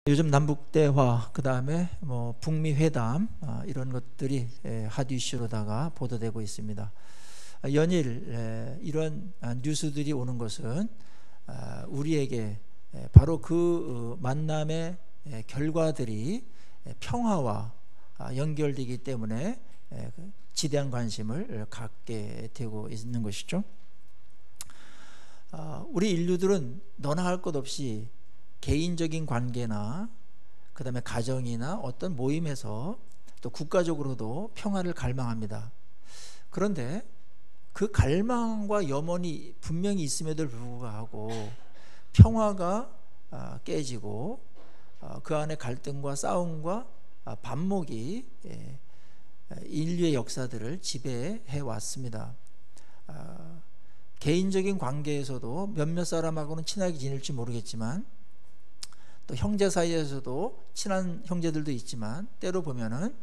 요즘 남북 대화, 그 다음에 뭐 북미 회담 이런 것들이 핫 이슈로다가 보도되고 있습니다. 연일 이런 뉴스들이 오는 것은 우리에게 바로 그 만남의 결과들이 평화와 연결되기 때문에 지대한 관심을 갖게 되고 있는 것이죠. 우리 인류들은 너나 할 것 없이 개인적인 관계나 그 다음에 가정이나 어떤 모임에서 또 국가적으로도 평화를 갈망합니다. 그런데 그 갈망과 염원이 분명히 있음에도 불구하고 평화가 깨지고 그 안에 갈등과 싸움과 반목이 인류의 역사들을 지배해 왔습니다. 개인적인 관계에서도 몇몇 사람하고는 친하게 지낼지 모르겠지만 또 형제 사이에서도 친한 형제들도 있지만 때로 보면은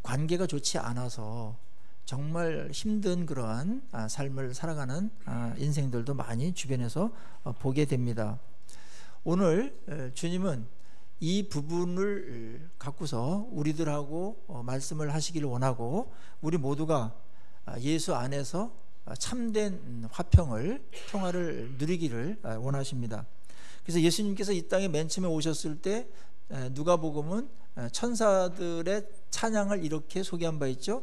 관계가 좋지 않아서 정말 힘든 그러한 삶을 살아가는 인생들도 많이 주변에서 보게 됩니다. 오늘 주님은 이 부분을 갖고서 우리들하고 말씀을 하시기를 원하고 우리 모두가 예수 안에서 참된 화평을, 평화를 누리기를 원하십니다. 그래서 예수님께서 이 땅에 맨 처음에 오셨을 때 누가복음은 천사들의 찬양을 이렇게 소개한 바 있죠.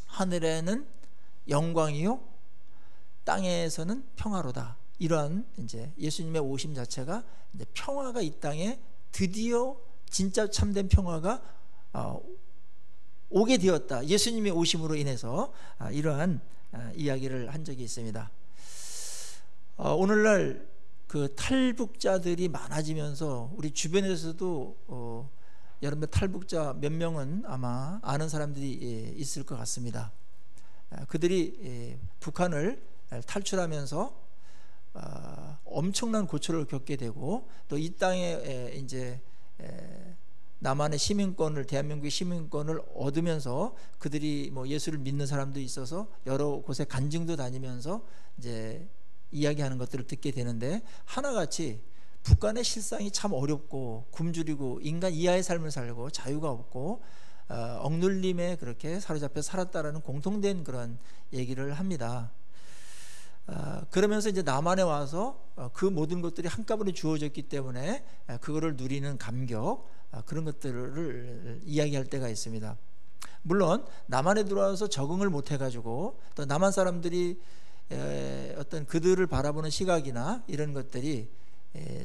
하늘에는 영광이요 땅에서는 평화로다. 이러한 이제 예수님의 오심 자체가 이제 평화가 이 땅에 드디어 진짜 참된 평화가 오게 되었다. 예수님의 오심으로 인해서 이러한 이야기를 한 적이 있습니다. 오늘날 그 탈북자들이 많아지면서 우리 주변에서도 여러분들 탈북자 몇 명은 아마 아는 사람들이 있을 것 같습니다. 그들이 북한을 탈출하면서 엄청난 고초를 겪게 되고 또 이 땅에 이제 남한의 시민권을, 대한민국의 시민권을 얻으면서 그들이 뭐 예수를 믿는 사람도 있어서 여러 곳에 간증도 다니면서 이제 이야기하는 것들을 듣게 되는데 하나같이 북한의 실상이 참 어렵고 굶주리고 인간 이하의 삶을 살고 자유가 없고 억눌림에 그렇게 사로잡혀 살았다라는 공통된 그런 얘기를 합니다. 그러면서 이제 남한에 와서 그 모든 것들이 한꺼번에 주어졌기 때문에 그거를 누리는 감격, 그런 것들을 이야기할 때가 있습니다. 물론 남한에 들어와서 적응을 못 해가지고 또 남한 사람들이 어떤 그들을 바라보는 시각이나 이런 것들이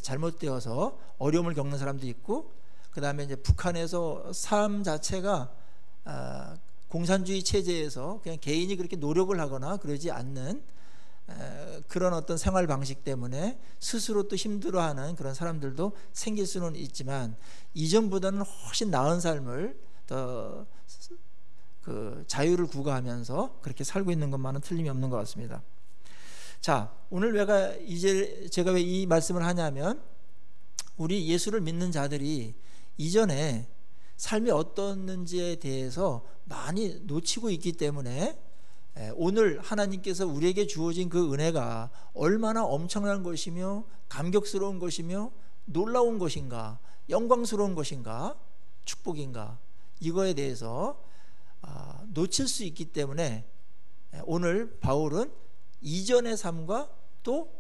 잘못되어서 어려움을 겪는 사람도 있고, 그 다음에 이제 북한에서 삶 자체가 공산주의 체제에서 그냥 개인이 그렇게 노력을 하거나 그러지 않는 그런 어떤 생활 방식 때문에 스스로 또 힘들어하는 그런 사람들도 생길 수는 있지만 이전보다는 훨씬 나은 삶을 더 그 자유를 구가하면서 그렇게 살고 있는 것만은 틀림이 없는 것 같습니다. 자, 오늘 제가 왜 이 말씀을 하냐면 우리 예수를 믿는 자들이 이전에 삶이 어떻는지에 대해서 많이 놓치고 있기 때문에 오늘 하나님께서 우리에게 주어진 그 은혜가 얼마나 엄청난 것이며 감격스러운 것이며 놀라운 것인가, 영광스러운 것인가, 축복인가, 이거에 대해서 놓칠 수 있기 때문에 오늘 바울은 이전의 삶과 또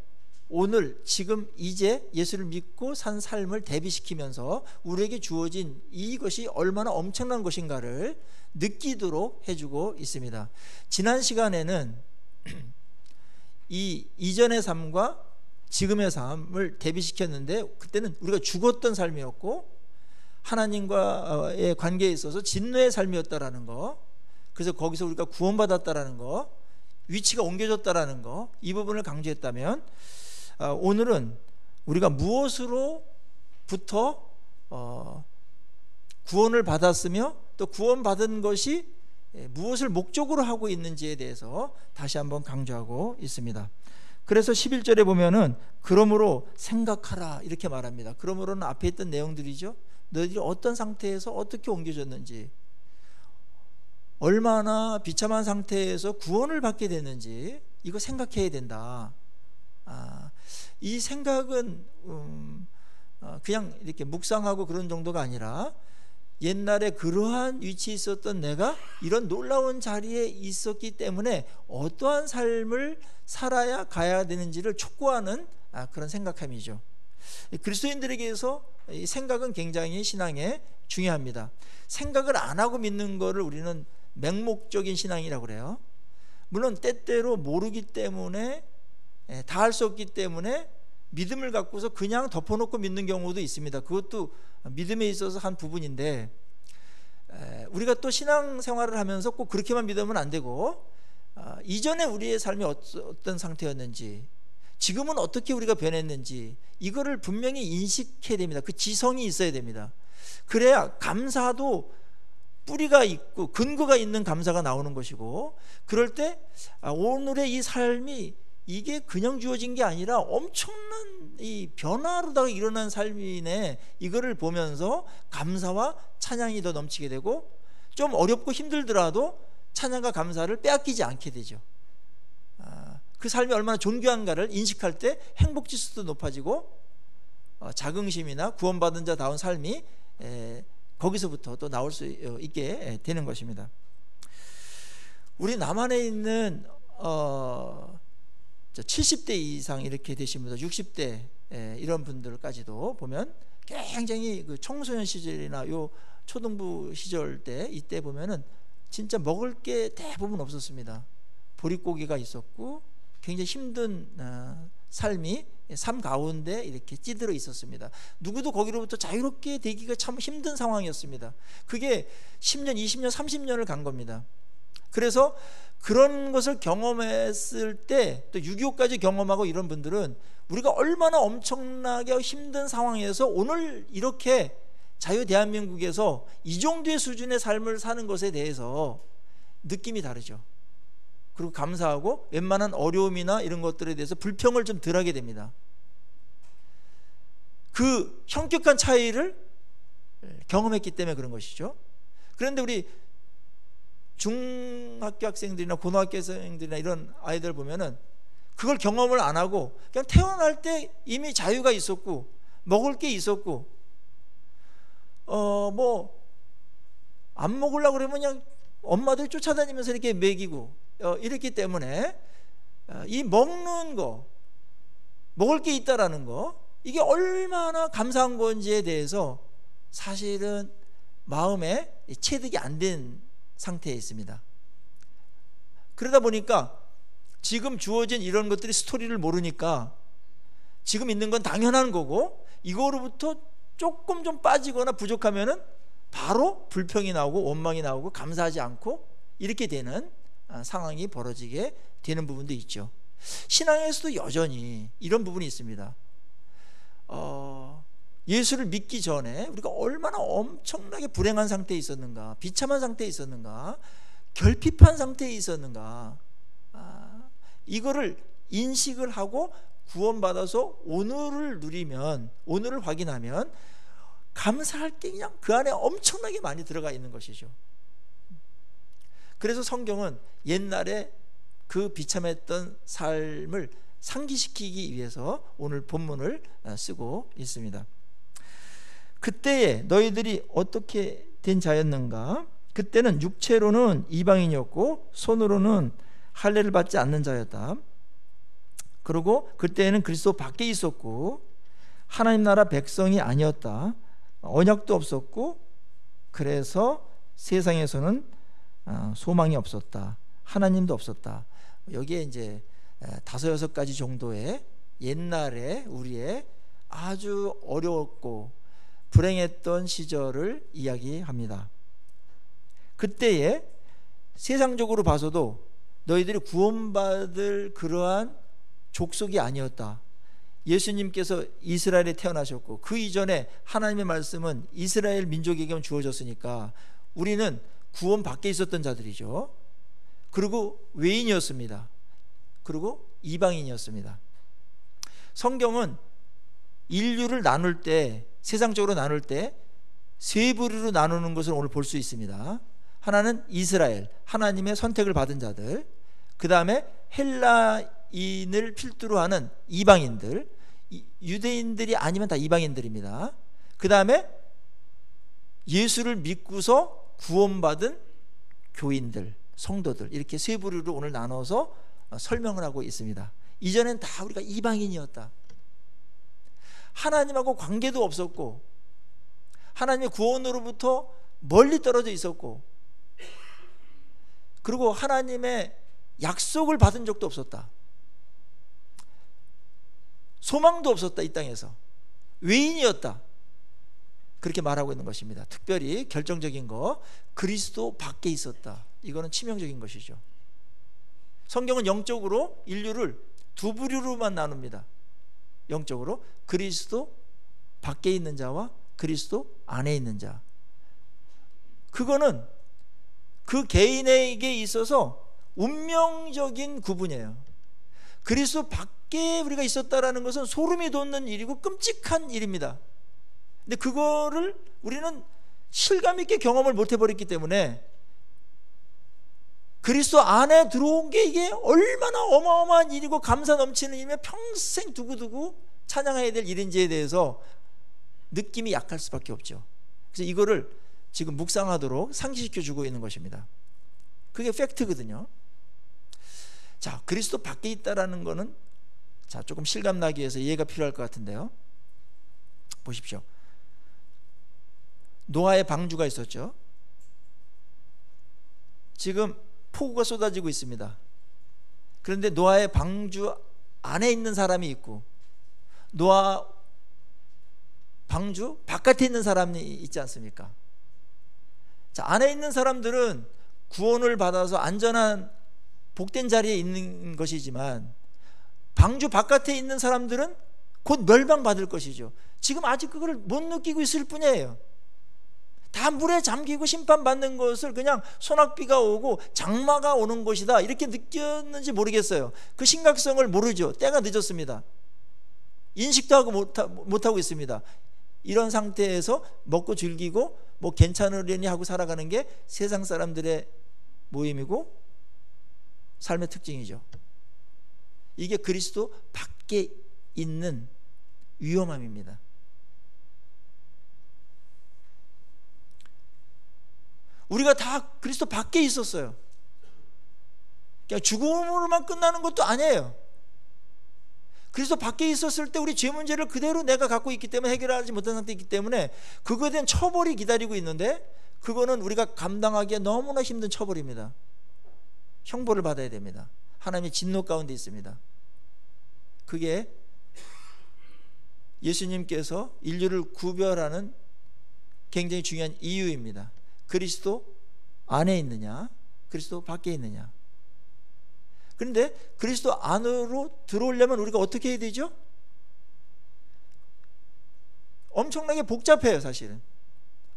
오늘 지금 이제 예수를 믿고 산 삶을 대비시키면서 우리에게 주어진 이것이 얼마나 엄청난 것인가를 느끼도록 해주고 있습니다. 지난 시간에는 이 이전의 삶과 지금의 삶을 대비시켰는데 그때는 우리가 죽었던 삶이었고 하나님과의 관계에 있어서 진노의 삶이었다라는 거, 그래서 거기서 우리가 구원받았다라는 거, 위치가 옮겨졌다라는 거, 이 부분을 강조했다면 오늘은 우리가 무엇으로부터 구원을 받았으며 또 구원받은 것이 무엇을 목적으로 하고 있는지에 대해서 다시 한번 강조하고 있습니다. 그래서 11절에 보면은 그러므로 생각하라 이렇게 말합니다. 그러므로는 앞에 있던 내용들이죠. 너희들이 어떤 상태에서 어떻게 옮겨졌는지, 얼마나 비참한 상태에서 구원을 받게 됐는지 이거 생각해야 된다. 이 생각은 그냥 이렇게 묵상하고 그런 정도가 아니라 옛날에 그러한 위치에 있었던 내가 이런 놀라운 자리에 있었기 때문에 어떠한 삶을 살아야 가야 되는지를 촉구하는 그런 생각함이죠. 그리스도인들에게서 이 생각은 굉장히 신앙에 중요합니다. 생각을 안 하고 믿는 거를 우리는 맹목적인 신앙이라고 그래요. 물론 때때로 모르기 때문에 다 할 수 없기 때문에 믿음을 갖고서 그냥 덮어놓고 믿는 경우도 있습니다. 그것도 믿음에 있어서 한 부분인데, 우리가 또 신앙생활을 하면서 꼭 그렇게만 믿으면 안 되고, 이전에 우리의 삶이 어떤 상태였는지, 지금은 어떻게 우리가 변했는지 이거를 분명히 인식해야 됩니다. 그 지성이 있어야 됩니다. 그래야 감사도 뿌리가 있고 근거가 있는 감사가 나오는 것이고, 그럴 때 오늘의 이 삶이 이게 그냥 주어진 게 아니라 엄청난 이 변화로다가 일어난 삶이네, 이거를 보면서 감사와 찬양이 더 넘치게 되고, 좀 어렵고 힘들더라도 찬양과 감사를 빼앗기지 않게 되죠. 그 삶이 얼마나 존귀한가를 인식할 때 행복지수도 높아지고, 자긍심이나 구원받은 자다운 삶이 거기서부터 또 나올 수 있게 되는 것입니다. 우리 남한에 있는 70대 이상 이렇게 되신 분들, 60대 이런 분들까지도 보면 굉장히 그 청소년 시절이나 요 초등부 시절 때, 이때 보면은 진짜 먹을 게 대부분 없었습니다. 보릿고기가 있었고 굉장히 힘든 삶이 삶 가운데 이렇게 찌들어 있었습니다. 누구도 거기로부터 자유롭게 되기가 참 힘든 상황이었습니다. 그게 10년, 20년, 30년을 간 겁니다. 그래서 그런 것을 경험했을 때, 또 6.25까지 경험하고 이런 분들은 우리가 얼마나 엄청나게 힘든 상황에서 오늘 이렇게 자유 대한민국에서 이 정도의 수준의 삶을 사는 것에 대해서 느낌이 다르죠. 그리고 감사하고 웬만한 어려움이나 이런 것들에 대해서 불평을 좀 덜 하게 됩니다. 그 현격한 차이를 경험했기 때문에 그런 것이죠. 그런데 우리 중학교 학생들이나 고등학교 학생들이나 이런 아이들 보면은 그걸 경험을 안 하고 그냥 태어날 때 이미 자유가 있었고 먹을 게 있었고, 뭐 안 먹으려고 그러면 그냥 엄마들이 쫓아다니면서 이렇게 먹이고 이랬기 때문에 이 먹는 거, 먹을 게 있다라는 거, 이게 얼마나 감사한 건지에 대해서 사실은 마음에 체득이 안 된 상태에 있습니다. 그러다 보니까 지금 주어진 이런 것들이 스토리를 모르니까 지금 있는 건 당연한 거고, 이거로부터 조금 좀 빠지거나 부족하면은 바로 불평이 나오고 원망이 나오고 감사하지 않고 이렇게 되는 상황이 벌어지게 되는 부분도 있죠. 신앙에서도 여전히 이런 부분이 있습니다. 예수를 믿기 전에 우리가 얼마나 엄청나게 불행한 상태에 있었는가, 비참한 상태에 있었는가, 결핍한 상태에 있었는가, 이거를 인식을 하고 구원받아서 오늘을 누리면, 오늘을 확인하면 감사할 게 그냥 그 안에 엄청나게 많이 들어가 있는 것이죠. 그래서 성경은 옛날에 그 비참했던 삶을 상기시키기 위해서 오늘 본문을 쓰고 있습니다. 그때에 너희들이 어떻게 된 자였는가? 그때는 육체로는 이방인이었고 손으로는 할례를 받지 않는 자였다. 그리고 그때에는 그리스도 밖에 있었고 하나님 나라 백성이 아니었다. 언약도 없었고 그래서 세상에서는 소망이 없었다. 하나님도 없었다. 여기에 이제 5-6가지 정도의 옛날에 우리의 아주 어려웠고 불행했던 시절을 이야기합니다. 그때에 세상적으로 봐서도 너희들이 구원받을 그러한 족속이 아니었다. 예수님께서 이스라엘에 태어나셨고 그 이전에 하나님의 말씀은 이스라엘 민족에게만 주어졌으니까 우리는 구원 밖에 있었던 자들이죠. 그리고 외인이었습니다. 그리고 이방인이었습니다. 성경은 인류를 나눌 때, 세상적으로 나눌 때 세 부류로 나누는 것을 오늘 볼 수 있습니다. 하나는 이스라엘, 하나님의 선택을 받은 자들, 그 다음에 헬라인을 필두로 하는 이방인들, 유대인들이 아니면 다 이방인들입니다. 그 다음에 예수를 믿고서 구원받은 교인들, 성도들, 이렇게 세 부류로 오늘 나눠서 설명을 하고 있습니다. 이전엔 다 우리가 이방인이었다. 하나님하고 관계도 없었고 하나님의 구원으로부터 멀리 떨어져 있었고, 그리고 하나님의 약속을 받은 적도 없었다. 소망도 없었다. 이 땅에서 외인이었다. 그렇게 말하고 있는 것입니다. 특별히 결정적인 거, 그리스도 밖에 있었다. 이거는 치명적인 것이죠. 성경은 영적으로 인류를 두 부류로만 나눕니다. 영적으로 그리스도 밖에 있는 자와 그리스도 안에 있는 자. 그거는 그 개인에게 있어서 운명적인 구분이에요. 그리스도 밖에 우리가 있었다라는 것은 소름이 돋는 일이고 끔찍한 일입니다. 근데 그거를 우리는 실감 있게 경험을 못 해버렸기 때문에, 그리스도 안에 들어온 게 이게 얼마나 어마어마한 일이고 감사 넘치는 일이며 평생 두고두고 찬양해야 될 일인지에 대해서 느낌이 약할 수밖에 없죠. 그래서 이거를 지금 묵상하도록 상기시켜 주고 있는 것입니다. 그게 팩트거든요. 자, 그리스도 밖에 있다라는 거는, 자, 조금 실감나기 위해서 이해가 필요할 것 같은데요. 보십시오. 노아의 방주가 있었죠. 지금 폭우가 쏟아지고 있습니다. 그런데 노아의 방주 안에 있는 사람이 있고 노아 방주 바깥에 있는 사람이 있지 않습니까? 자, 안에 있는 사람들은 구원을 받아서 안전한 복된 자리에 있는 것이지만, 방주 바깥에 있는 사람들은 곧 멸망받을 것이죠. 지금 아직 그걸 못 느끼고 있을 뿐이에요. 다 물에 잠기고 심판받는 것을 그냥 소낙비가 오고 장마가 오는 것이다 이렇게 느꼈는지 모르겠어요. 그 심각성을 모르죠. 때가 늦었습니다. 인식도 하고 못하고 있습니다. 이런 상태에서 먹고 즐기고 뭐 괜찮으려니 하고 살아가는 게 세상 사람들의 모임이고 삶의 특징이죠. 이게 그리스도 밖에 있는 위험함입니다. 우리가 다 그리스도 밖에 있었어요. 그냥 죽음으로만 끝나는 것도 아니에요. 그리스도 밖에 있었을 때 우리 죄 문제를 그대로 내가 갖고 있기 때문에 해결하지 못한 상태에 있기 때문에 그거에 대한 처벌이 기다리고 있는데, 그거는 우리가 감당하기에 너무나 힘든 처벌입니다. 형벌을 받아야 됩니다. 하나님의 진노 가운데 있습니다. 그게 예수님께서 인류를 구별하는 굉장히 중요한 이유입니다. 그리스도 안에 있느냐, 그리스도 밖에 있느냐. 그런데 그리스도 안으로 들어오려면 우리가 어떻게 해야 되죠? 엄청나게 복잡해요. 사실은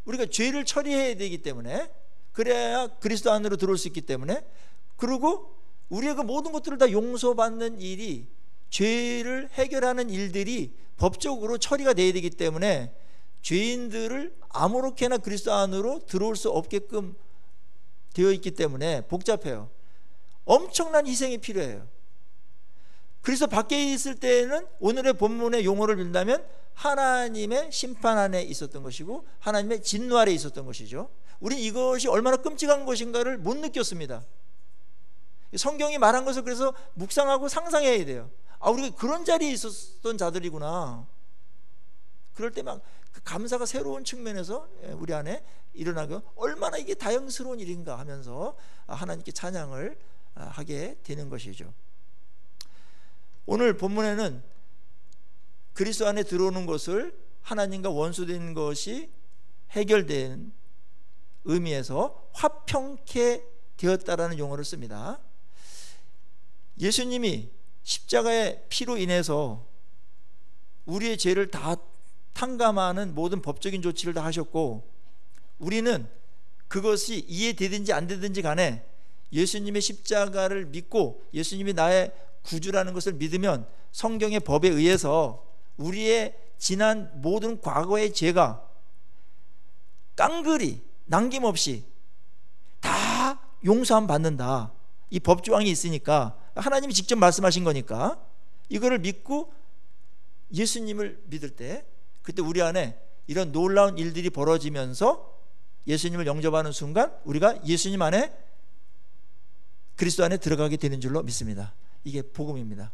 우리가 죄를 처리해야 되기 때문에, 그래야 그리스도 안으로 들어올 수 있기 때문에, 그리고 우리의 그 모든 것들을 다 용서받는 일이, 죄를 해결하는 일들이 법적으로 처리가 돼야 되기 때문에 죄인들을 아무렇게나 그리스도 안으로 들어올 수 없게끔 되어 있기 때문에 복잡해요. 엄청난 희생이 필요해요. 그리스도 밖에 있을 때에는 오늘의 본문의 용어를 빌다면 하나님의 심판 안에 있었던 것이고 하나님의 진노 아래 있었던 것이죠. 우리는 이것이 얼마나 끔찍한 것인가를 못 느꼈습니다. 성경이 말한 것을 그래서 묵상하고 상상해야 돼요. 아, 우리가 그런 자리에 있었던 자들이구나. 그럴 때 막 그 감사가 새로운 측면에서 우리 안에 일어나고, 얼마나 이게 다영스러운 일인가 하면서 하나님께 찬양을 하게 되는 것이죠. 오늘 본문에는 그리스도 안에 들어오는 것을 하나님과 원수된 것이 해결된 의미에서 화평케 되었다라는 용어를 씁니다. 예수님이 십자가의 피로 인해서 우리의 죄를 다 탕감하는 모든 법적인 조치를 다 하셨고, 우리는 그것이 이해되든지 안 되든지 간에 예수님의 십자가를 믿고 예수님이 나의 구주라는 것을 믿으면 성경의 법에 의해서 우리의 지난 모든 과거의 죄가 깡그리 남김없이 다 용서함 받는다. 이 법조항이 있으니까, 하나님이 직접 말씀하신 거니까 이거를 믿고 예수님을 믿을 때, 그때 우리 안에 이런 놀라운 일들이 벌어지면서 예수님을 영접하는 순간 우리가 예수님 안에, 그리스도 안에 들어가게 되는 줄로 믿습니다. 이게 복음입니다.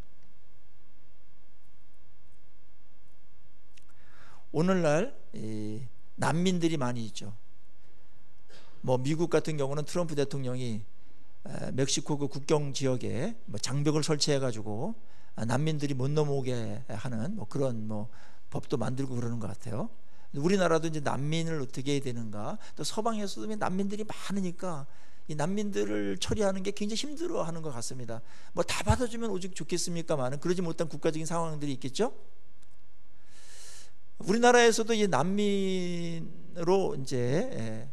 오늘날 난민들이 많이 있죠. 뭐 미국 같은 경우는 트럼프 대통령이 멕시코 그 국경 지역에 뭐 장벽을 설치해 가지고 난민들이 못 넘어오게 하는 뭐 그런 뭐 법도 만들고 그러는 것 같아요. 우리나라도 이제 난민을 어떻게 해야 되는가, 또 서방에서도 난민들이 많으니까 이 난민들을 처리하는 게 굉장히 힘들어하는 것 같습니다. 뭐 다 받아주면 오직 좋겠습니까만은 그러지 못한 국가적인 상황들이 있겠죠. 우리나라에서도 이 난민으로 이제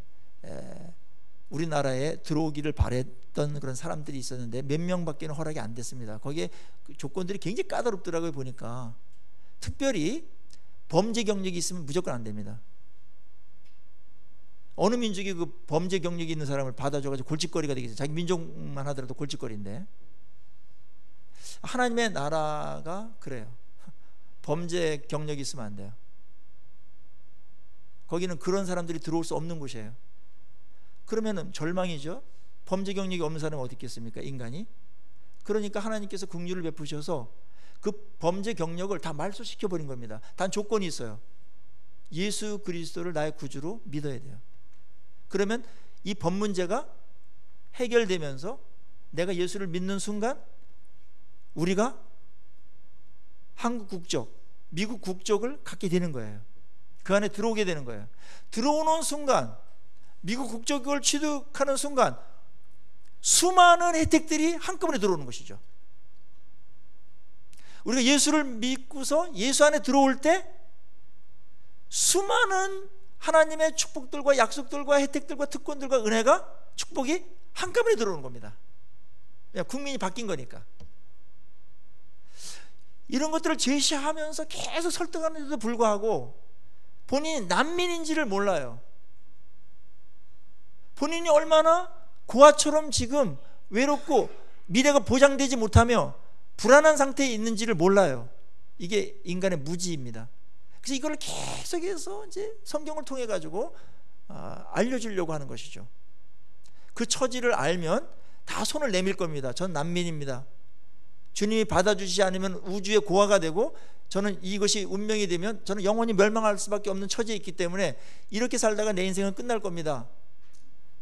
우리나라에 들어오기를 바랬던 그런 사람들이 있었는데 몇 명밖에는 허락이 안 됐습니다. 거기에 조건들이 굉장히 까다롭더라고요. 보니까 특별히 범죄 경력이 있으면 무조건 안 됩니다. 어느 민족이 그 범죄 경력이 있는 사람을 받아줘가지고 골칫거리가 되겠어요. 자기 민족만 하더라도 골칫거리인데, 하나님의 나라가 그래요. 범죄 경력이 있으면 안 돼요. 거기는 그런 사람들이 들어올 수 없는 곳이에요. 그러면은 절망이죠. 범죄 경력이 없는 사람은 어디 있겠습니까, 인간이? 그러니까 하나님께서 긍휼을 베푸셔서 그 범죄 경력을 다 말소시켜 버린 겁니다. 단 조건이 있어요. 예수 그리스도를 나의 구주로 믿어야 돼요. 그러면 이 법 문제가 해결되면서 내가 예수를 믿는 순간 우리가 한국 국적, 미국 국적을 갖게 되는 거예요. 그 안에 들어오게 되는 거예요. 들어오는 순간, 미국 국적을 취득하는 순간 수많은 혜택들이 한꺼번에 들어오는 것이죠. 우리가 예수를 믿고서 예수 안에 들어올 때 수많은 하나님의 축복들과 약속들과 혜택들과 특권들과 은혜가, 축복이 한꺼번에 들어오는 겁니다. 국민이 바뀐 거니까. 이런 것들을 제시하면서 계속 설득하는데도 불구하고 본인이 난민인지를 몰라요. 본인이 얼마나 고아처럼 지금 외롭고 미래가 보장되지 못하며 불안한 상태에 있는지를 몰라요. 이게 인간의 무지입니다. 그래서 이걸 계속해서 이제 성경을 통해 가지고 알려주려고 하는 것이죠. 그 처지를 알면 다 손을 내밀 겁니다. 전 난민입니다. 주님이 받아주시지 않으면 우주의 고아가 되고, 저는 이것이 운명이 되면 저는 영원히 멸망할 수밖에 없는 처지에 있기 때문에 이렇게 살다가 내 인생은 끝날 겁니다.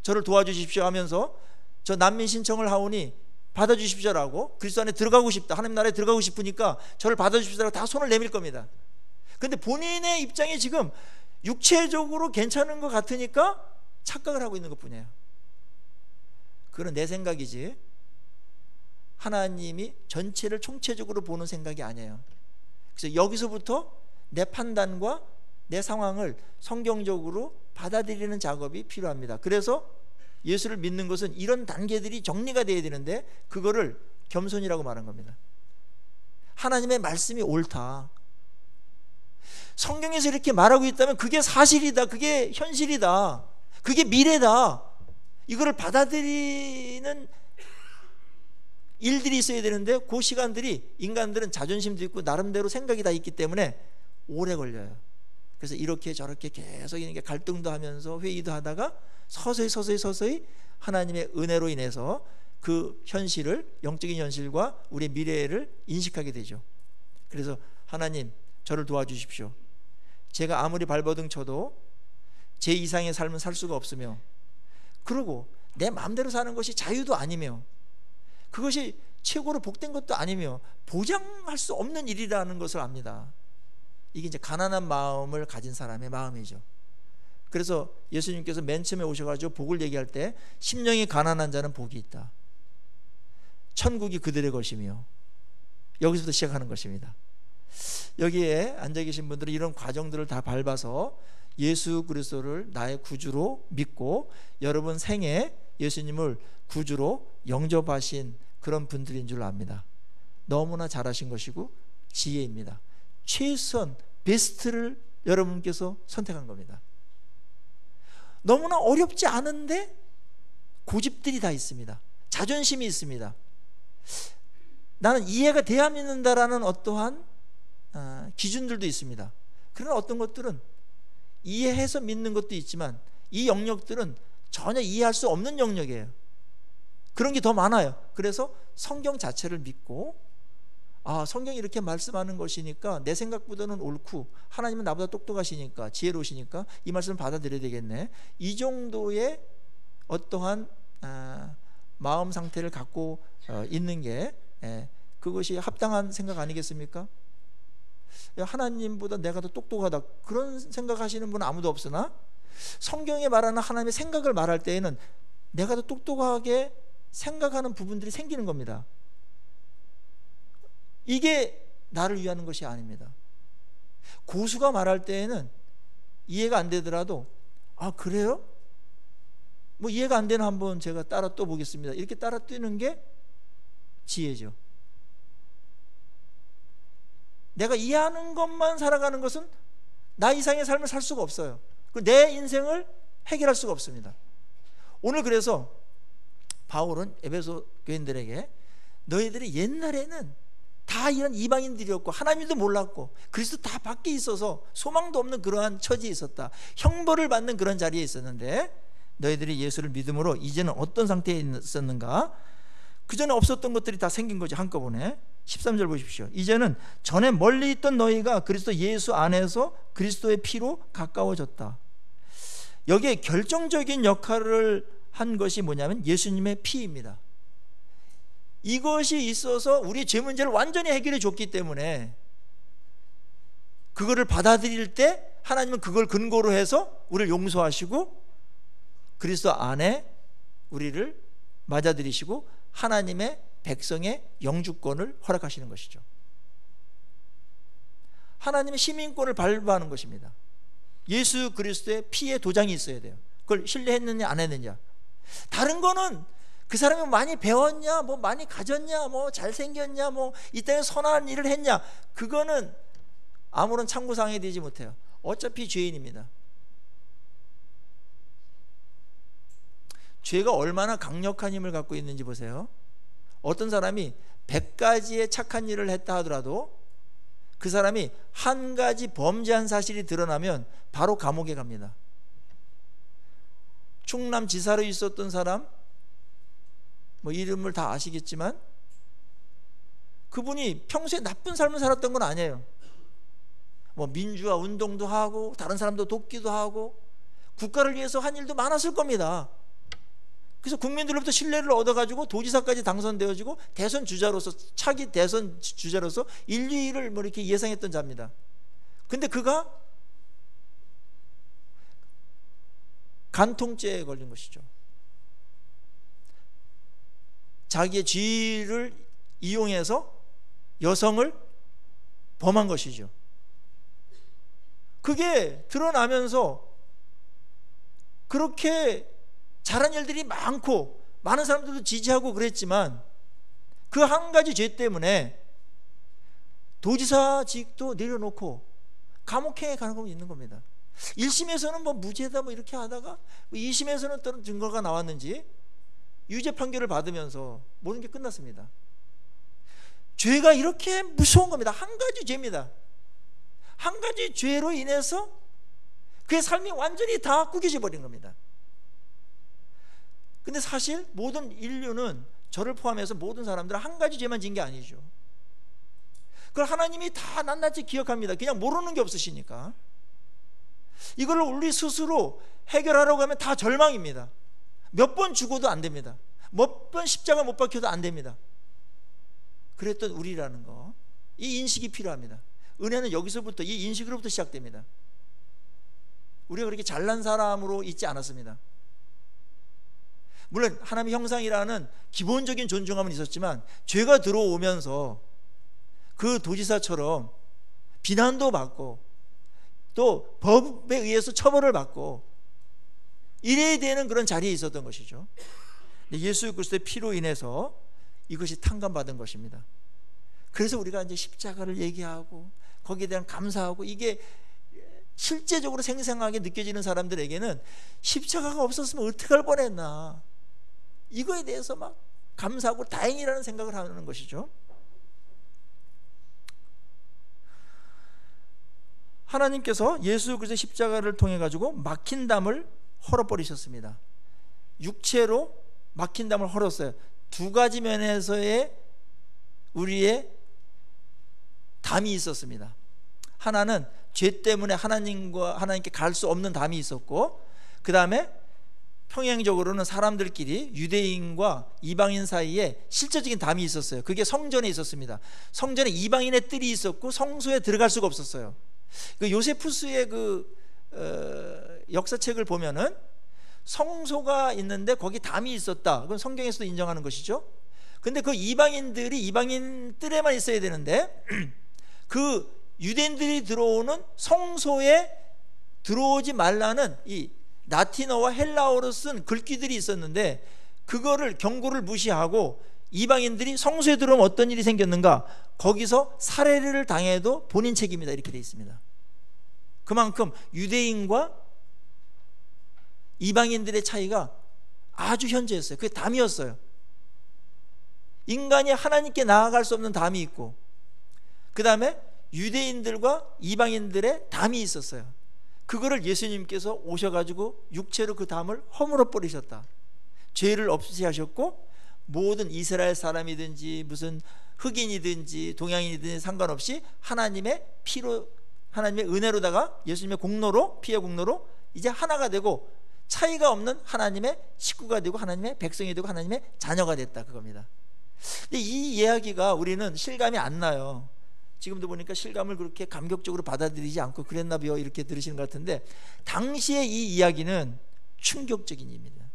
저를 도와주십시오 하면서 저 난민 신청을 하오니 받아주십시오라고, 그리스도 안에 들어가고 싶다, 하나님 나라에 들어가고 싶으니까 저를 받아주십시오라고 다 손을 내밀 겁니다. 근데 본인의 입장이 지금 육체적으로 괜찮은 것 같으니까 착각을 하고 있는 것 뿐이에요. 그건 내 생각이지 하나님이 전체를 총체적으로 보는 생각이 아니에요. 그래서 여기서부터 내 판단과 내 상황을 성경적으로 받아들이는 작업이 필요합니다. 그래서 예수를 믿는 것은 이런 단계들이 정리가 되어야 되는데 그거를 겸손이라고 말한 겁니다. 하나님의 말씀이 옳다, 성경에서 이렇게 말하고 있다면 그게 사실이다, 그게 현실이다, 그게 미래다, 이거를 받아들이는 일들이 있어야 되는데 그 시간들이 인간들은 자존심도 있고 나름대로 생각이 다 있기 때문에 오래 걸려요. 그래서 이렇게 저렇게 계속 이렇게 갈등도 하면서 회의도 하다가 서서히 하나님의 은혜로 인해서 그 현실을, 영적인 현실과 우리의 미래를 인식하게 되죠. 그래서 하나님 저를 도와주십시오. 제가 아무리 발버둥 쳐도 제 이상의 삶은 살 수가 없으며, 그리고 내 마음대로 사는 것이 자유도 아니며 그것이 최고로 복된 것도 아니며 보장할 수 없는 일이라는 것을 압니다. 이게 이제 가난한 마음을 가진 사람의 마음이죠. 그래서 예수님께서 맨 처음에 오셔가지고 복을 얘기할 때 심령이 가난한 자는 복이 있다, 천국이 그들의 것이며, 여기서부터 시작하는 것입니다. 여기에 앉아 계신 분들은 이런 과정들을 다 밟아서 예수 그리스도를 나의 구주로 믿고 여러분 생에 예수님을 구주로 영접하신 그런 분들인 줄 압니다. 너무나 잘하신 것이고 지혜입니다. 최선, 베스트를 여러분께서 선택한 겁니다. 너무나 어렵지 않은데 고집들이 다 있습니다. 자존심이 있습니다. 나는 이해가 돼야 믿는다라는 어떠한 기준들도 있습니다. 그러나 어떤 것들은 이해해서 믿는 것도 있지만 이 영역들은 전혀 이해할 수 없는 영역이에요. 그런 게 더 많아요. 그래서 성경 자체를 믿고 성경이 이렇게 말씀하는 것이니까 내 생각보다는 옳고 하나님은 나보다 똑똑하시니까 지혜로우시니까 이 말씀을 받아들여야 되겠네. 이 정도의 어떠한 마음 상태를 갖고 있는 게 그것이 합당한 생각 아니겠습니까? 하나님보다 내가 더 똑똑하다 그런 생각하시는 분은 아무도 없으나 성경에 말하는 하나님의 생각을 말할 때에는 내가 더 똑똑하게 생각하는 부분들이 생기는 겁니다. 이게 나를 위하는 것이 아닙니다. 고수가 말할 때에는 이해가 안 되더라도 그래요? 뭐 이해가 안 되는 한번 제가 따라 또 보겠습니다. 이렇게 따라 뛰는 게 지혜죠. 내가 이해하는 것만 살아가는 것은 나 이상의 삶을 살 수가 없어요. 내 인생을 해결할 수가 없습니다. 오늘 그래서 바울은 에베소 교인들에게 너희들이 옛날에는 다 이런 이방인들이었고 하나님도 몰랐고 그리스도 다 밖에 있어서 소망도 없는 그러한 처지에 있었다. 형벌을 받는 그런 자리에 있었는데 너희들이 예수를 믿음으로 이제는 어떤 상태에 있었는가? 그 전에 없었던 것들이 다 생긴 거지 한꺼번에. 13절 보십시오. 이제는 전에 멀리 있던 너희가 그리스도 예수 안에서 그리스도의 피로 가까워졌다. 여기에 결정적인 역할을 한 것이 뭐냐면 예수님의 피입니다. 이것이 있어서 우리의 죄 문제를 완전히 해결해 줬기 때문에 그거를 받아들일 때 하나님은 그걸 근거로 해서 우리를 용서하시고 그리스도 안에 우리를 맞아들이시고 하나님의 백성의 영주권을 허락하시는 것이죠. 하나님의 시민권을 발부하는 것입니다. 예수 그리스도의 피의 도장이 있어야 돼요. 그걸 신뢰했느냐 안 했느냐. 다른 거는 그 사람이 많이 배웠냐, 뭐 많이 가졌냐, 뭐 잘생겼냐, 뭐 이 땅에 선한 일을 했냐, 그거는 아무런 참고사항이 되지 못해요. 어차피 죄인입니다. 죄가 얼마나 강력한 힘을 갖고 있는지 보세요. 어떤 사람이 100가지의 착한 일을 했다 하더라도 그 사람이 한 가지 범죄한 사실이 드러나면 바로 감옥에 갑니다. 충남지사로 있었던 사람, 뭐 이름을 다 아시겠지만 그분이 평소에 나쁜 삶을 살았던 건 아니에요. 뭐 민주화 운동도 하고 다른 사람도 돕기도 하고 국가를 위해서 한 일도 많았을 겁니다. 그래서 국민들로부터 신뢰를 얻어가지고 도지사까지 당선되어지고 대선 주자로서 차기 대선 주자로서 인류를 뭐 이렇게 예상했던 자입니다. 근데 그가 간통죄에 걸린 것이죠. 자기의 지위를 이용해서 여성을 범한 것이죠. 그게 드러나면서 그렇게 잘한 일들이 많고 많은 사람들도 지지하고 그랬지만 그 한 가지 죄 때문에 도지사직도 내려놓고 감옥에 가는 거 있는 겁니다. 1심에서는 뭐 무죄다 뭐 이렇게 하다가 2심에서는 어떤 증거가 나왔는지 유죄 판결을 받으면서 모든 게 끝났습니다. 죄가 이렇게 무서운 겁니다. 한 가지 죄입니다. 한 가지 죄로 인해서 그의 삶이 완전히 다 꾸겨져 버린 겁니다. 근데 사실 모든 인류는 저를 포함해서 모든 사람들은 한 가지 죄만 진 게 아니죠. 그걸 하나님이 다 낱낱이 기억합니다. 그냥 모르는 게 없으시니까. 이걸 우리 스스로 해결하려고 하면 다 절망입니다. 몇 번 죽어도 안 됩니다. 몇 번 십자가 못 박혀도 안 됩니다. 그랬던 우리라는 거, 이 인식이 필요합니다. 은혜는 여기서부터, 이 인식으로부터 시작됩니다. 우리가 그렇게 잘난 사람으로 있지 않았습니다. 물론 하나님의 형상이라는 기본적인 존중함은 있었지만 죄가 들어오면서 그 도지사처럼 비난도 받고 또 법에 의해서 처벌을 받고 이래야 되는 그런 자리에 있었던 것이죠. 예수 그리스도의 피로 인해서 이것이 탕감받은 것입니다. 그래서 우리가 이제 십자가를 얘기하고 거기에 대한 감사하고 이게 실제적으로 생생하게 느껴지는 사람들에게는 십자가가 없었으면 어떻게 할 뻔했나, 이거에 대해서 막 감사하고 다행이라는 생각을 하는 것이죠. 하나님께서 예수 그리스도의 십자가를 통해 가지고 막힌 담을 헐어버리셨습니다. 육체로 막힌 담을 헐었어요. 두 가지 면에서의 우리의 담이 있었습니다. 하나는 죄 때문에 하나님께 갈 수 없는 담이 있었고, 그 다음에 평행적으로는 사람들끼리 유대인과 이방인 사이에 실제적인 담이 있었어요. 그게 성전에 있었습니다. 성전에 이방인의 뜰이 있었고 성소에 들어갈 수가 없었어요. 요세푸스의 역사책을 보면은 성소가 있는데 거기 담이 있었다. 그건 성경에서도 인정하는 것이죠. 근데 그 이방인들이 이방인 뜰에만 있어야 되는데 그 유대인들이 들어오는 성소에 들어오지 말라는 이 라틴어와 헬라어로 쓴 글귀들이 있었는데, 그거를 경고를 무시하고 이방인들이 성소에 들어오면 어떤 일이 생겼는가? 거기서 살해를 당해도 본인 책임이다, 이렇게 되어 있습니다. 그만큼 유대인과 이방인들의 차이가 아주 현저했어요. 그게 담이었어요. 인간이 하나님께 나아갈 수 없는 담이 있고, 그 다음에 유대인들과 이방인들의 담이 있었어요. 그거를 예수님께서 오셔가지고 육체로 그 담을 허물어 버리셨다. 죄를 없이 하셨고, 모든 이스라엘 사람이든지 무슨 흑인이든지 동양인이든지 상관없이 하나님의 피로, 하나님의 은혜로다가 예수님의 공로로, 피의 공로로 이제 하나가 되고 차이가 없는 하나님의 식구가 되고 하나님의 백성이 되고 하나님의 자녀가 됐다, 그겁니다. 근데 이 이야기가 우리는 실감이 안 나요. 지금도 보니까 실감을 그렇게 감격적으로 받아들이지 않고 그랬나 봐요, 이렇게 들으시는 것 같은데, 당시에 이 이야기는 충격적인 일입니다.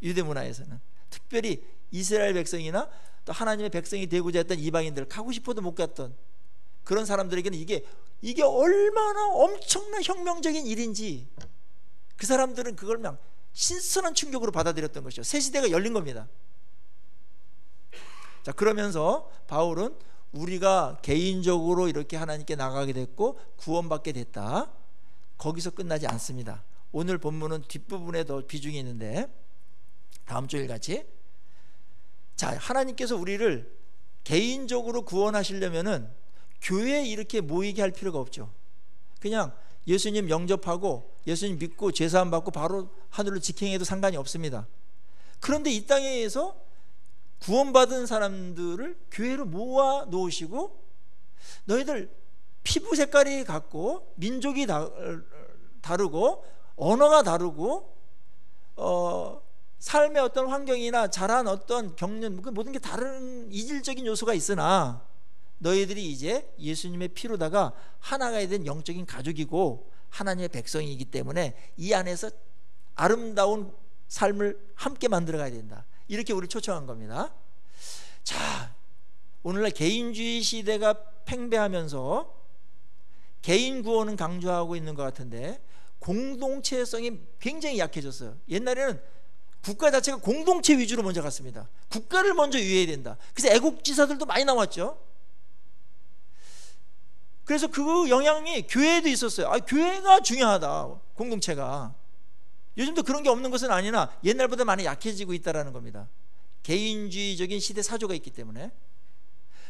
유대 문화에서는 특별히 이스라엘 백성이나 또 하나님의 백성이 되고자 했던 이방인들, 가고 싶어도 못 갔던 그런 사람들에게는 이게 얼마나 엄청난 혁명적인 일인지 그 사람들은 그걸 그냥 신선한 충격으로 받아들였던 것이죠. 새 시대가 열린 겁니다. 자, 그러면서 바울은 우리가 개인적으로 이렇게 하나님께 나가게 됐고 구원받게 됐다, 거기서 끝나지 않습니다. 오늘 본문은 뒷부분에 더 비중이 있는데, 다음 주일 같이, 자, 하나님께서 우리를 개인적으로 구원하시려면은 교회에 이렇게 모이게 할 필요가 없죠. 그냥 예수님 영접하고 예수님 믿고 죄사함 받고 바로 하늘로 직행해도 상관이 없습니다. 그런데 이 땅에서 구원받은 사람들을 교회로 모아 놓으시고, 너희들 피부 색깔이 같고 민족이 다르고 언어가 다르고 삶의 어떤 환경이나 자란 어떤 경륜, 모든 게 다른 이질적인 요소가 있으나 너희들이 이제 예수님의 피로다가 하나가 된 영적인 가족이고 하나님의 백성이기 때문에 이 안에서 아름다운 삶을 함께 만들어가야 된다, 이렇게 우리 초청한 겁니다. 자, 오늘날 개인주의 시대가 팽배하면서 개인 구원은 강조하고 있는 것 같은데 공동체성이 굉장히 약해졌어요. 옛날에는 국가 자체가 공동체 위주로 먼저 갔습니다. 국가를 먼저 위해야 된다. 그래서 애국지사들도 많이 나왔죠. 그래서 그 영향이 교회에도 있었어요. 교회가 중요하다, 공동체가. 요즘도 그런 게 없는 것은 아니나 옛날보다 많이 약해지고 있다는 겁니다. 개인주의적인 시대 사조가 있기 때문에.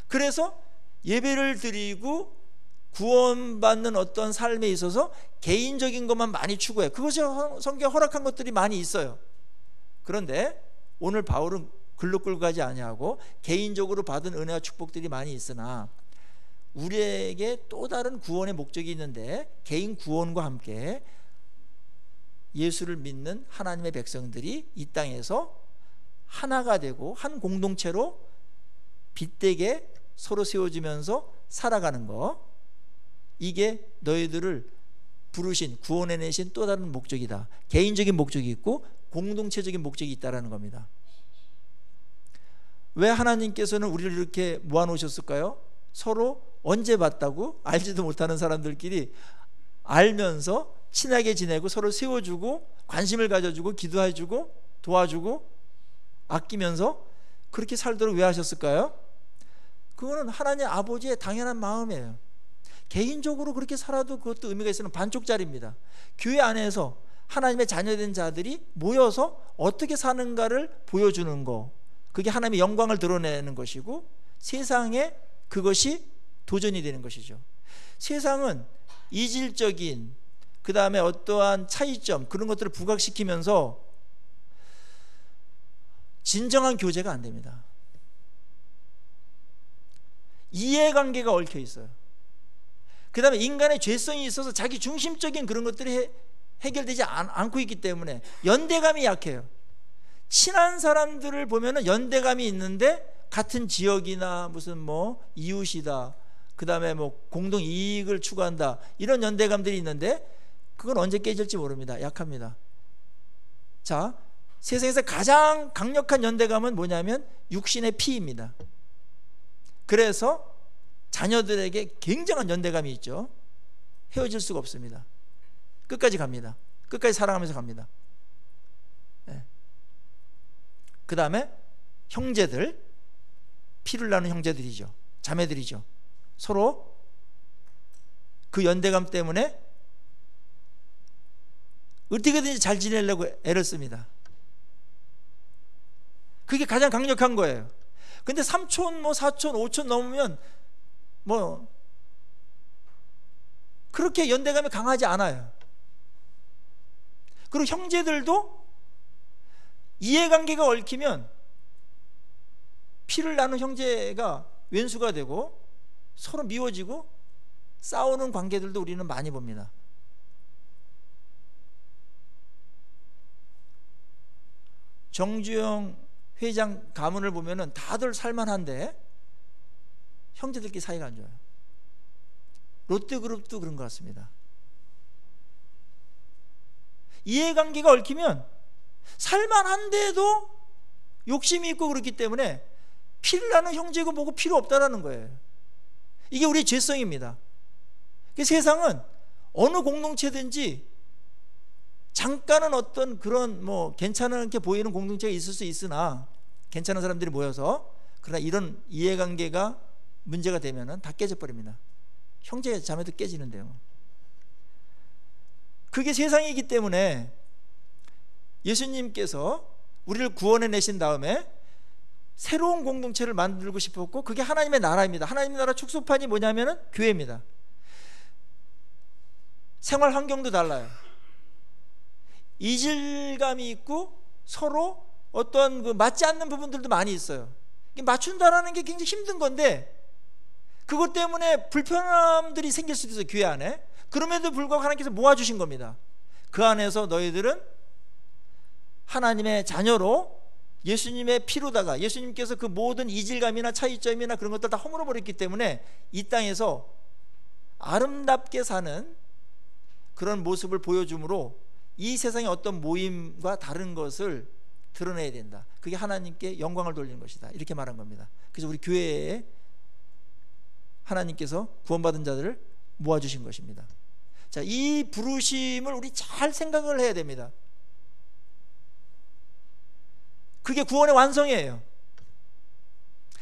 그래서 예배를 드리고 구원받는 어떤 삶에 있어서 개인적인 것만 많이 추구해요. 그것이 성경에 허락한 것들이 많이 있어요. 그런데 오늘 바울은 글로 끌고 가지 아니하고 개인적으로 받은 은혜와 축복들이 많이 있으나 우리에게 또 다른 구원의 목적이 있는데, 개인 구원과 함께 예수를 믿는 하나님의 백성들이 이 땅에서 하나가 되고 한 공동체로 빛되게 서로 세워지면서 살아가는 것, 이게 너희들을 부르신, 구원해내신 또 다른 목적이다. 개인적인 목적이 있고 공동체적인 목적이 있다는 겁니다. 왜 하나님께서는 우리를 이렇게 모아놓으셨을까요? 서로 언제 봤다고 알지도 못하는 사람들끼리 알면서 친하게 지내고 서로 세워주고 관심을 가져주고 기도해주고 도와주고 아끼면서 그렇게 살도록 왜 하셨을까요? 그거는 하나님 아버지의 당연한 마음이에요. 개인적으로 그렇게 살아도 그것도 의미가 있으면 반쪽짜리입니다. 교회 안에서 하나님의 자녀된 자들이 모여서 어떻게 사는가를 보여주는 거, 그게 하나님의 영광을 드러내는 것이고 세상에 그것이 도전이 되는 것이죠. 세상은 이질적인, 그 다음에 어떠한 차이점, 그런 것들을 부각시키면서 진정한 교제가 안 됩니다. 이해관계가 얽혀 있어요. 그 다음에 인간의 죄성이 있어서 자기 중심적인 그런 것들이 해결되지 않고 있기 때문에 연대감이 약해요. 친한 사람들을 보면은 연대감이 있는데 같은 지역이나 무슨 뭐 이웃이다, 그 다음에 뭐 공동 이익을 추구한다, 이런 연대감들이 있는데 그건 언제 깨질지 모릅니다. 약합니다. 자, 세상에서 가장 강력한 연대감은 뭐냐면 육신의 피입니다. 그래서 자녀들에게 굉장한 연대감이 있죠. 헤어질 수가 없습니다. 끝까지 갑니다. 끝까지 사랑하면서 갑니다. 네. 그 다음에 형제들, 피를 나눈 형제들이죠. 자매들이죠. 서로 그 연대감 때문에 어떻게든지 잘 지내려고 애를 씁니다. 그게 가장 강력한 거예요. 근데 3촌, 뭐 4촌, 5촌 넘으면 뭐 그렇게 연대감이 강하지 않아요. 그리고 형제들도 이해관계가 얽히면 피를 나눈 형제가 왼수가 되고 서로 미워지고 싸우는 관계들도 우리는 많이 봅니다. 정주영 회장 가문을 보면은 다들 살만한데 형제들끼리 사이가 안 좋아요. 롯데그룹도 그런 것 같습니다. 이해관계가 얽히면 살만한데도 욕심이 있고 그렇기 때문에 피를 나는 형제고 뭐고 필요 없다라는 거예요. 이게 우리의 죄성입니다. 세상은 어느 공동체든지 잠깐은 어떤 그런 뭐 괜찮게 보이는 공동체가 있을 수 있으나, 괜찮은 사람들이 모여서, 그러나 이런 이해관계가 문제가 되면은 다 깨져버립니다. 형제 자매도 깨지는데요. 그게 세상이기 때문에 예수님께서 우리를 구원해 내신 다음에 새로운 공동체를 만들고 싶었고, 그게 하나님의 나라입니다. 하나님의 나라 축소판이 뭐냐면은 교회입니다. 생활 환경도 달라요. 이질감이 있고 서로 어떤 그 맞지 않는 부분들도 많이 있어요. 맞춘다라는 게 굉장히 힘든 건데, 그것 때문에 불편함들이 생길 수도 있어요, 교회 안에. 그럼에도 불구하고 하나님께서 모아주신 겁니다. 그 안에서 너희들은 하나님의 자녀로 예수님의 피로다가, 예수님께서 그 모든 이질감이나 차이점이나 그런 것들 다 허물어 버렸기 때문에 이 땅에서 아름답게 사는 그런 모습을 보여줌으로 이 세상의 어떤 모임과 다른 것을 드러내야 된다. 그게 하나님께 영광을 돌리는 것이다, 이렇게 말한 겁니다. 그래서 우리 교회에 하나님께서 구원받은 자들을 모아주신 것입니다. 자, 이 부르심을 우리 잘 생각을 해야 됩니다. 그게 구원의 완성이에요.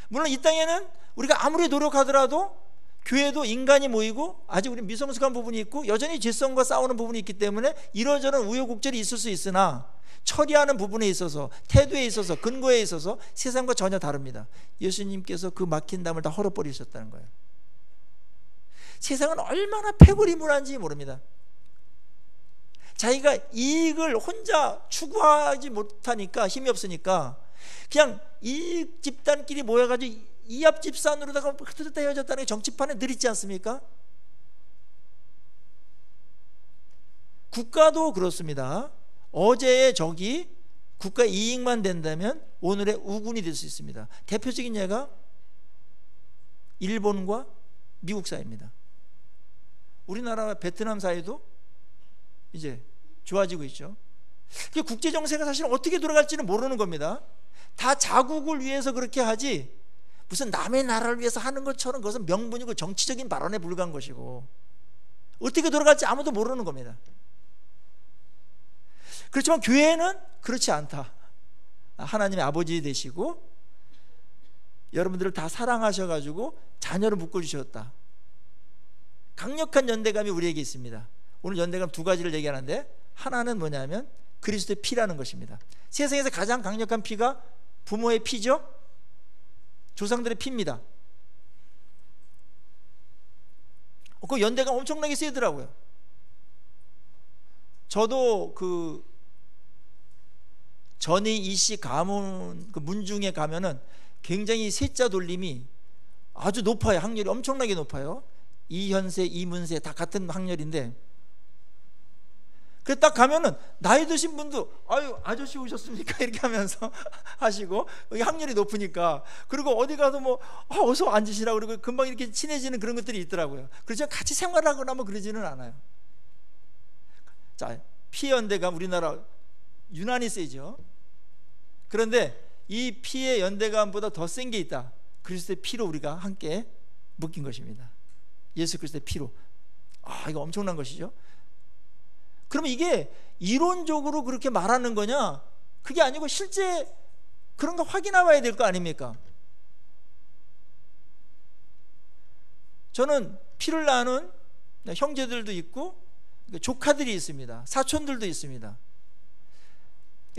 물론 이 땅에는 우리가 아무리 노력하더라도 교회도 인간이 모이고 아직 우리 미성숙한 부분이 있고 여전히 죄성과 싸우는 부분이 있기 때문에 이러저런 우여곡절이 있을 수 있으나, 처리하는 부분에 있어서, 태도에 있어서, 근거에 있어서 세상과 전혀 다릅니다. 예수님께서 그 막힌 담을 다 헐어버리셨다는 거예요. 세상은 얼마나 패거리문화인지 모릅니다. 자기가 이익을 혼자 추구하지 못하니까, 힘이 없으니까 그냥 이익 집단끼리 모여가지고 이합 집산으로다가 흐트러뜨 헤어졌다는 게 정치판에 늘 있지 않습니까? 국가도 그렇습니다. 어제의 적이 국가 이익만 된다면 오늘의 우군이 될 수 있습니다. 대표적인 예가 일본과 미국 사이입니다. 우리나라와 베트남 사이도 이제 좋아지고 있죠. 국제 정세가 사실 어떻게 돌아갈지는 모르는 겁니다. 다 자국을 위해서 그렇게 하지, 무슨 남의 나라를 위해서 하는 것처럼 그것은 명분이고 정치적인 발언에 불과한 것이고, 어떻게 돌아갈지 아무도 모르는 겁니다. 그렇지만 교회는 그렇지 않다. 하나님의 아버지 되시고 여러분들을 다 사랑하셔가지고 자녀를 묶어주셨다. 강력한 연대감이 우리에게 있습니다. 오늘 연대감 두 가지를 얘기하는데, 하나는 뭐냐면 그리스도의 피라는 것입니다. 세상에서 가장 강력한 피가 부모의 피죠. 조상들의 피입니다. 그 연대감 엄청나게 세더라고요. 저도 그 전이 이씨 가문 그 문중에 가면은 굉장히 세자 돌림이 아주 높아요. 확률이 엄청나게 높아요. 이현세, 이문세 다 같은 확률인데, 그 딱 가면은 나이 드신 분도 아유 아저씨 오셨습니까? 이렇게 하면서 하시고, 여기 확률이 높으니까. 그리고 어디 가서 뭐 어서 앉으시라고 그러고 금방 이렇게 친해지는 그런 것들이 있더라고요. 그래서 같이 생활하거나 뭐 그러지는 않아요. 자, 피해 연대감 우리나라 유난히 세죠. 그런데 이 피해 연대감보다 더 센 게 있다. 그리스도의 피로 우리가 함께 묶인 것입니다. 예수 그리스도의 피로. 이거 엄청난 것이죠. 그러면 이게 이론적으로 그렇게 말하는 거냐? 그게 아니고 실제 그런 거 확인해 봐야 될 거 아닙니까? 저는 피를 나눈 형제들도 있고 조카들이 있습니다. 사촌들도 있습니다.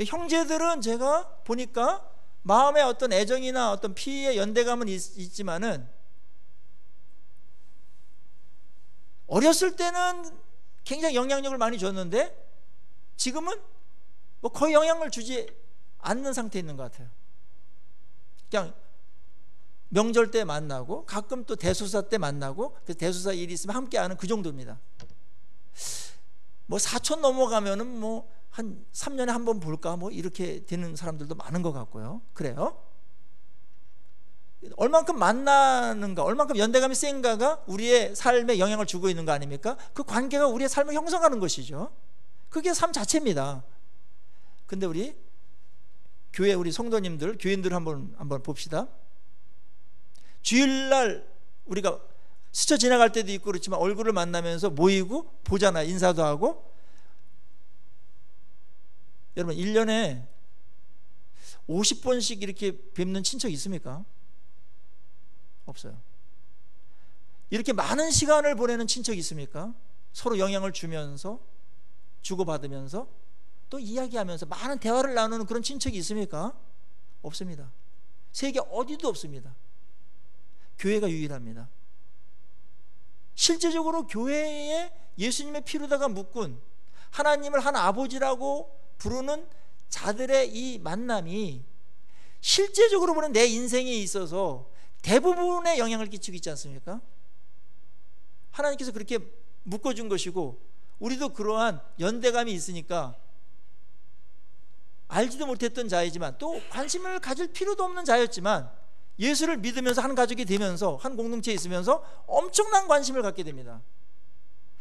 형제들은 제가 보니까 마음에 어떤 애정이나 어떤 피의 연대감은 있지만은 어렸을 때는 굉장히 영향력을 많이 줬는데 지금은 뭐 거의 영향을 주지 않는 상태에 있는 것 같아요. 그냥 명절 때 만나고 가끔 또 대소사 때 만나고, 그래서 대소사 일이 있으면 함께하는 그 정도입니다. 뭐 사촌 넘어가면은 뭐 한 3년에 한 번 볼까 뭐 이렇게 되는 사람들도 많은 것 같고요. 그래요. 얼만큼 만나는가, 얼만큼 연대감이 센가가 우리의 삶에 영향을 주고 있는 거 아닙니까? 그 관계가 우리의 삶을 형성하는 것이죠. 그게 삶 자체입니다. 근데 우리 교회 우리 성도님들, 교인들 한번 봅시다. 주일날 우리가 스쳐 지나갈 때도 있고 그렇지만 얼굴을 만나면서 모이고 보잖아요. 인사도 하고. 여러분 1년에 50번씩 이렇게 뵙는 친척 있습니까? 없어요. 이렇게 많은 시간을 보내는 친척이 있습니까? 서로 영향을 주면서 주고받으면서 또 이야기하면서 많은 대화를 나누는 그런 친척이 있습니까? 없습니다. 세계 어디도 없습니다. 교회가 유일합니다. 실제적으로 교회에 예수님의 피로다가 묶은 하나님을 한 아버지라고 부르는 자들의 이 만남이 실제적으로 보는 내 인생에 있어서 대부분의 영향을 끼치고 있지 않습니까? 하나님께서 그렇게 묶어준 것이고, 우리도 그러한 연대감이 있으니까 알지도 못했던 자이지만 또 관심을 가질 필요도 없는 자였지만 예수를 믿으면서 한 가족이 되면서 한 공동체에 있으면서 엄청난 관심을 갖게 됩니다.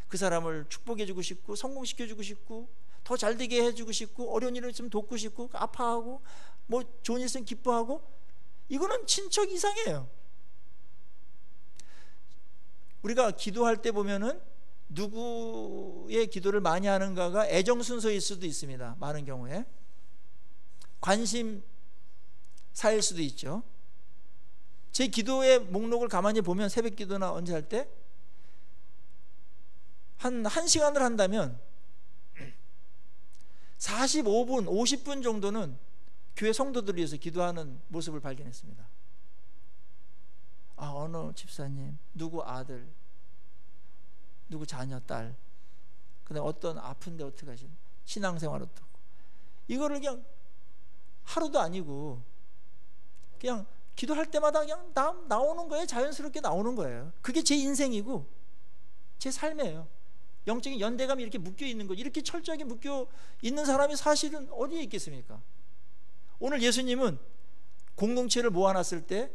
그 사람을 축복해주고 싶고 성공시켜주고 싶고 더 잘되게 해주고 싶고 어려운 일을 있으면 돕고 싶고 아파하고 뭐 좋은 일 있으면 기뻐하고, 이거는 친척 이상이에요. 우리가 기도할 때 보면은 누구의 기도를 많이 하는가가 애정 순서일 수도 있습니다. 많은 경우에 관심 사일 수도 있죠. 제 기도의 목록을 가만히 보면 새벽 기도나 언제 할 때 한 1시간을 한다면 45분, 50분 정도는 교회 성도들을 위해서 기도하는 모습을 발견했습니다. 어느 집사님, 누구 아들, 누구 자녀, 딸, 그다음에 어떤 아픈데 어떻게 하신 신앙생활 어떻고, 이거를 그냥 하루도 아니고 그냥 기도할 때마다 그냥 나오는 거예요. 자연스럽게 나오는 거예요. 그게 제 인생이고 제 삶이에요. 영적인 연대감이 이렇게 묶여 있는 거, 이렇게 철저하게 묶여 있는 사람이 사실은 어디에 있겠습니까? 오늘 예수님은 공동체를 모아놨을 때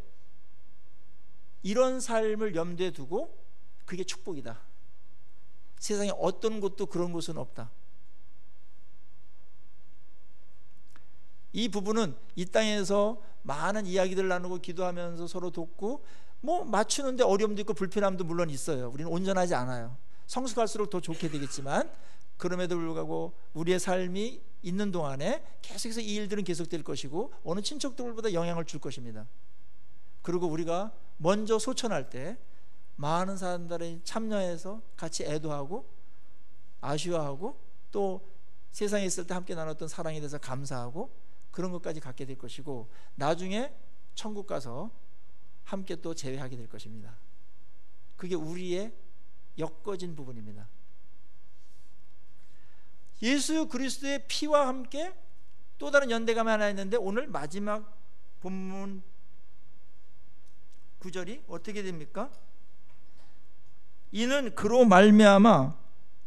이런 삶을 염두에 두고 그게 축복이다. 세상에 어떤 곳도 그런 곳은 없다. 이 부분은 이 땅에서 많은 이야기들 나누고 기도하면서 서로 돕고 뭐 맞추는데 어려움도 있고 불편함도 물론 있어요. 우리는 온전하지 않아요. 성숙할수록 더 좋게 되겠지만 그럼에도 불구하고 우리의 삶이 있는 동안에 계속해서 이 일들은 계속될 것이고 어느 친척들보다 영향을 줄 것입니다. 그리고 우리가 먼저 소천할 때 많은 사람들이 참여해서 같이 애도하고 아쉬워하고 또 세상에 있을 때 함께 나눴던 사랑에 대해서 감사하고 그런 것까지 갖게 될 것이고, 나중에 천국 가서 함께 또 재회하게 될 것입니다. 그게 우리의 엮어진 부분입니다. 예수 그리스도의 피와 함께 또 다른 연대감이 하나 있는데, 오늘 마지막 본문 9절이 어떻게 됩니까? 이는 그로 말미암아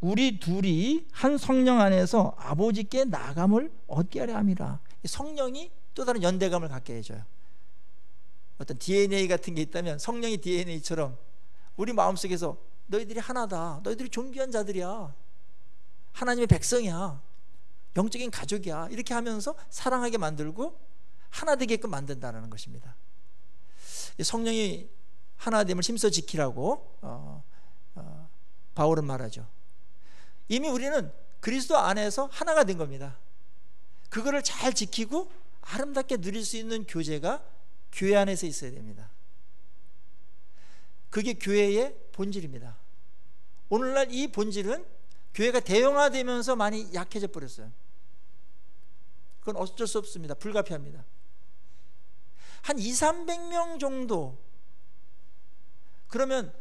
우리 둘이 한 성령 안에서 아버지께 나감을 얻게 하려 함이라. 성령이 또 다른 연대감을 갖게 해줘요. 어떤 DNA 같은 게 있다면 성령이 DNA처럼 우리 마음속에서 너희들이 하나다, 너희들이 존귀한 자들이야, 하나님의 백성이야, 영적인 가족이야, 이렇게 하면서 사랑하게 만들고 하나 되게끔 만든다는 것입니다. 성령이 하나됨을 힘써 지키라고 바울은 말하죠. 이미 우리는 그리스도 안에서 하나가 된 겁니다. 그거를 잘 지키고 아름답게 누릴 수 있는 교제가 교회 안에서 있어야 됩니다. 그게 교회의 본질입니다. 오늘날 이 본질은 교회가 대형화되면서 많이 약해져 버렸어요. 그건 어쩔 수 없습니다. 불가피합니다. 한 200~300명 정도, 그러면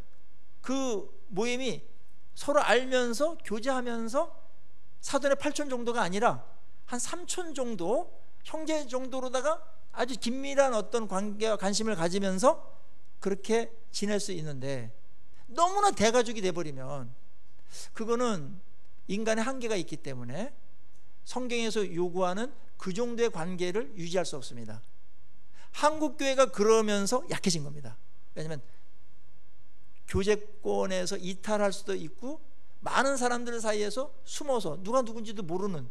그 모임이 서로 알면서 교제하면서 사돈의 8촌 정도가 아니라 한 3촌 정도, 형제 정도로다가 아주 긴밀한 어떤 관계와 관심을 가지면서 그렇게 지낼 수 있는데, 너무나 대가족이 돼버리면 그거는 인간의 한계가 있기 때문에 성경에서 요구하는 그 정도의 관계를 유지할 수 없습니다. 한국교회가 그러면서 약해진 겁니다. 왜냐하면 교제권에서 이탈할 수도 있고, 많은 사람들 사이에서 숨어서 누가 누군지도 모르는,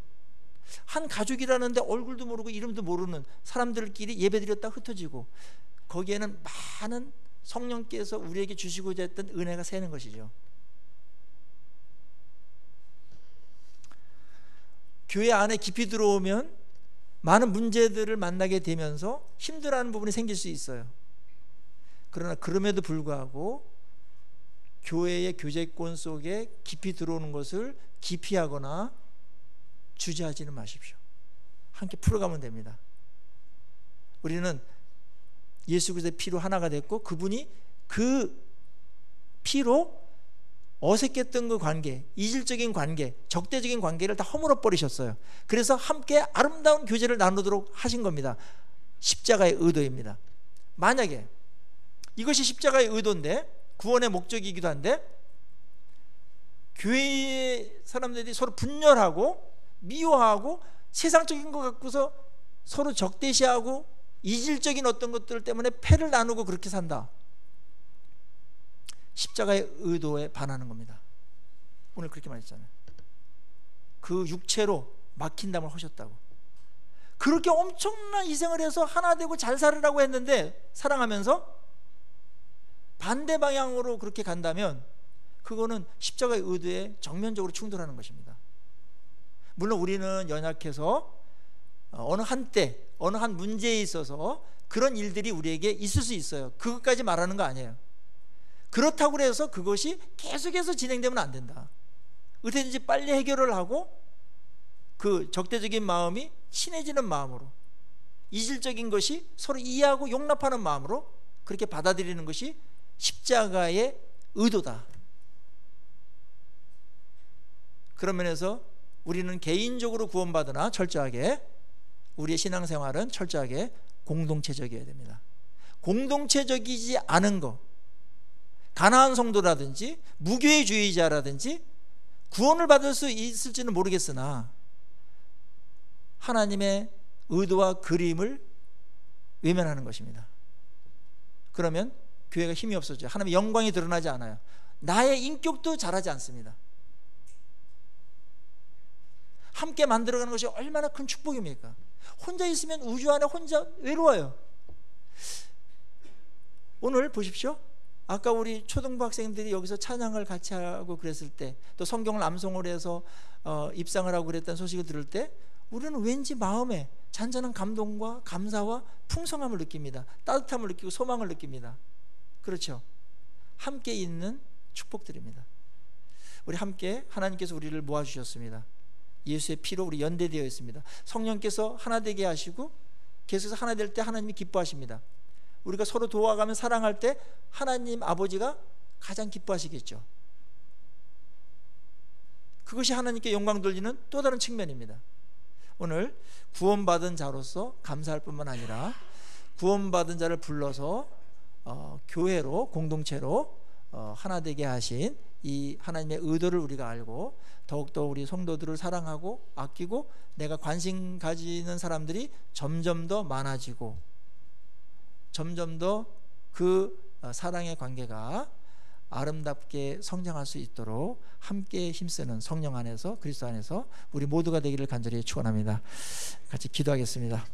한 가족이라는데 얼굴도 모르고 이름도 모르는 사람들끼리 예배드렸다 흩어지고, 거기에는 많은 성령께서 우리에게 주시고자 했던 은혜가 새는 것이죠. 교회 안에 깊이 들어오면 많은 문제들을 만나게 되면서 힘들어하는 부분이 생길 수 있어요. 그러나 그럼에도 불구하고 교회의 교제권 속에 깊이 들어오는 것을 기피하거나 주저하지는 마십시오. 함께 풀어가면 됩니다. 우리는 예수 그리스도의 피로 하나가 됐고, 그분이 그 피로 어색했던 그 관계, 이질적인 관계, 적대적인 관계를 다 허물어 버리셨어요. 그래서 함께 아름다운 교제를 나누도록 하신 겁니다. 십자가의 의도입니다. 만약에 이것이 십자가의 의도인데, 구원의 목적이기도 한데, 교회의 사람들이 서로 분열하고 미워하고 세상적인 것 갖고서 서로 적대시하고 이질적인 어떤 것들 때문에 패를 나누고 그렇게 산다. 십자가의 의도에 반하는 겁니다. 오늘 그렇게 말했잖아요. 그 육체로 막힌 담을 하셨다고. 그렇게 엄청난 희생을 해서 하나 되고 잘 살으라고 했는데, 사랑하면서 반대 방향으로 그렇게 간다면 그거는 십자가의 의도에 정면적으로 충돌하는 것입니다. 물론 우리는 연약해서 어느 한때 어느 한 문제에 있어서 그런 일들이 우리에게 있을 수 있어요. 그것까지 말하는 거 아니에요. 그렇다고 해서 그것이 계속해서 진행되면 안 된다. 어떻게든지 빨리 해결을 하고 그 적대적인 마음이 친해지는 마음으로, 이질적인 것이 서로 이해하고 용납하는 마음으로 그렇게 받아들이는 것이 십자가의 의도다. 그런 면에서 우리는 개인적으로 구원받으나 철저하게, 우리의 신앙생활은 철저하게 공동체적이어야 됩니다. 공동체적이지 않은 것, 가난한 성도라든지 무교회주의자라든지 구원을 받을 수 있을지는 모르겠으나 하나님의 의도와 그림을 외면하는 것입니다. 그러면 교회가 힘이 없어져요. 하나님의 영광이 드러나지 않아요. 나의 인격도 자라지 않습니다. 함께 만들어가는 것이 얼마나 큰 축복입니까? 혼자 있으면 우주 안에 혼자 외로워요. 오늘 보십시오. 아까 우리 초등부 학생들이 여기서 찬양을 같이 하고 그랬을 때, 또 성경을 암송을 해서 입상을 하고 그랬다는 소식을 들을 때, 우리는 왠지 마음에 잔잔한 감동과 감사와 풍성함을 느낍니다. 따뜻함을 느끼고 소망을 느낍니다. 그렇죠? 함께 있는 축복들입니다. 우리 함께, 하나님께서 우리를 모아주셨습니다. 예수의 피로 우리 연대되어 있습니다. 성령께서 하나 되게 하시고 계속해서 하나 될 때 하나님이 기뻐하십니다. 우리가 서로 도와가며 사랑할 때 하나님 아버지가 가장 기뻐하시겠죠. 그것이 하나님께 영광 돌리는 또 다른 측면입니다. 오늘 구원받은 자로서 감사할 뿐만 아니라 구원받은 자를 불러서 교회로, 공동체로 하나 되게 하신 이 하나님의 의도를 우리가 알고 더욱더 우리 성도들을 사랑하고 아끼고 내가 관심 가지는 사람들이 점점 더 많아지고 점점 더 그 사랑의 관계가 아름답게 성장할 수 있도록 함께 힘쓰는 성령 안에서, 그리스도 안에서 우리 모두가 되기를 간절히 축원합니다. 같이 기도하겠습니다.